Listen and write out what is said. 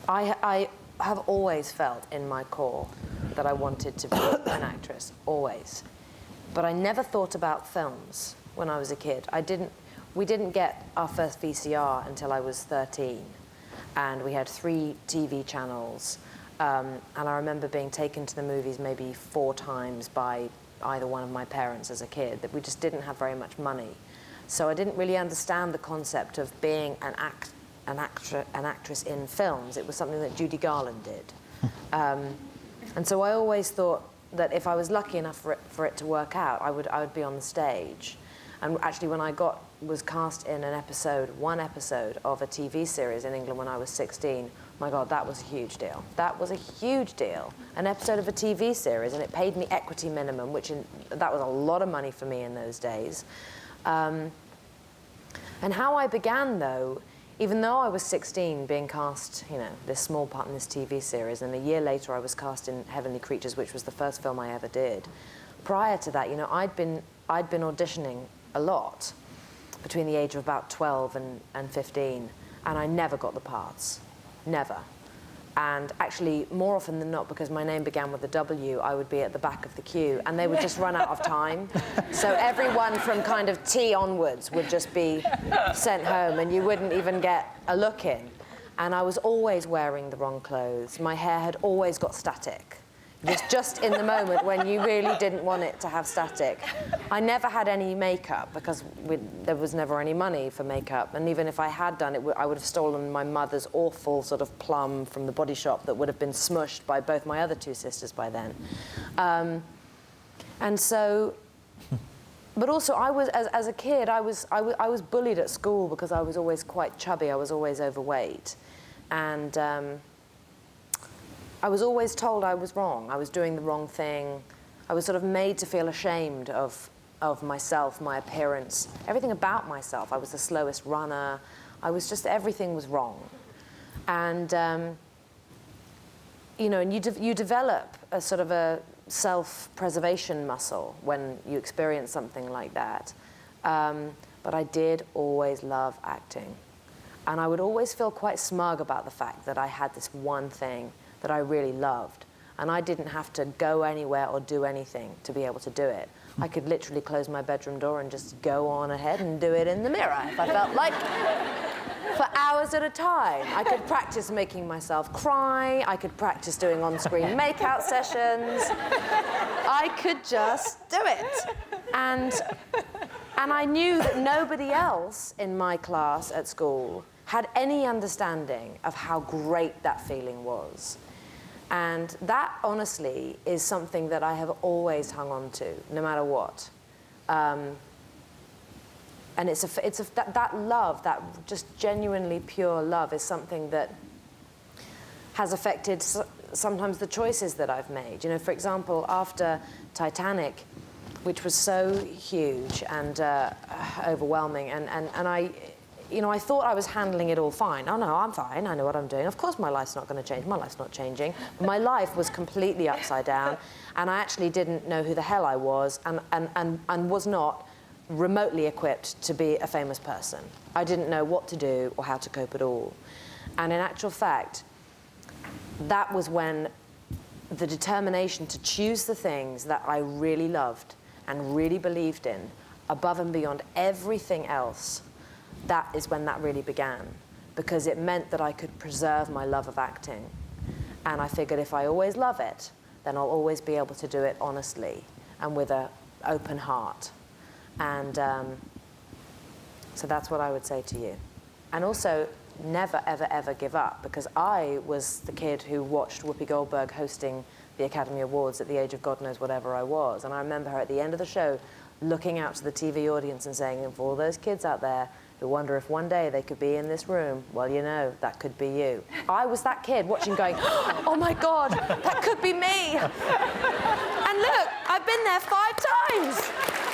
I have always felt in my core that I wanted to be an actress, always. But I never thought about films when I was a kid. We didn't get our first VCR until I was 13. And we had 3 TV channels. And I remember being taken to the movies maybe 4 times by either one of my parents as a kid, that we just didn't have very much money. So I didn't really understand the concept of being an actress in films. It was something that Judy Garland did. And so I always thought that if I was lucky enough for it to work out, I would be on the stage. And actually, when I was cast in one episode of a TV series in England when I was 16, my God, that was a huge deal. That was a huge deal. An episode of a TV series, and it paid me equity minimum, that was a lot of money for me in those days. And how I began, though, even though I was 16, being cast, this small part in this TV series, and a year later I was cast in Heavenly Creatures, which was the first film I ever did. Prior to that, I'd been auditioning a lot between the age of about 12 and 15, and I never got the parts, never. And actually, more often than not, because my name began with a W, I would be at the back of the queue, and they would just run out of time. So everyone from kind of T onwards would just be sent home, and you wouldn't even get a look in. And I was always wearing the wrong clothes. My hair had always got static. It was just in the moment when you really didn't want it to have static. I never had any makeup because there was never any money for makeup. And even if I had done it, I would have stolen my mother's awful sort of plum from the Body Shop that would have been smushed by both my other 2 sisters by then. And so, but also I was, as a kid, I was bullied at school because I was always quite chubby. I was always overweight. And I was always told I was wrong. I was doing the wrong thing. I was sort of made to feel ashamed of myself, my appearance, everything about myself. I was the slowest runner. Everything was wrong. And, and you develop a sort of a self-preservation muscle when you experience something like that. But I did always love acting. And I would always feel quite smug about the fact that I had this one thing that I really loved. And I didn't have to go anywhere or do anything to be able to do it. I could literally close my bedroom door and just go on ahead and do it in the mirror if I felt like, for hours at a time. I could practice making myself cry. I could practice doing on-screen make-out sessions. I could just do it. And I knew that nobody else in my class at school had any understanding of how great that feeling was. And that, honestly, is something that I have always hung on to, no matter what. And that love, that just genuinely pure love, is something that has affected sometimes the choices that I've made. For example, after Titanic, which was so huge and overwhelming, and I thought I was handling it all fine. Oh, no, I'm fine. I know what I'm doing. Of course my life's not going to change. My life's not changing. My life was completely upside down, and I actually didn't know who the hell I was and was not remotely equipped to be a famous person. I didn't know what to do or how to cope at all. And in actual fact, that was when the determination to choose the things that I really loved and really believed in, above and beyond everything else, that is when that really began, because it meant that I could preserve my love of acting. And I figured if I always love it, then I'll always be able to do it honestly and with an open heart. And so that's what I would say to you. And also, never, ever, ever give up, because I was the kid who watched Whoopi Goldberg hosting the Academy Awards at the age of God knows whatever I was. And I remember her at the end of the show looking out to the TV audience and saying, for all those kids out there who wonder if one day they could be in this room, well, that could be you. I was that kid watching going, oh my God, that could be me. And look, I've been there 5 times.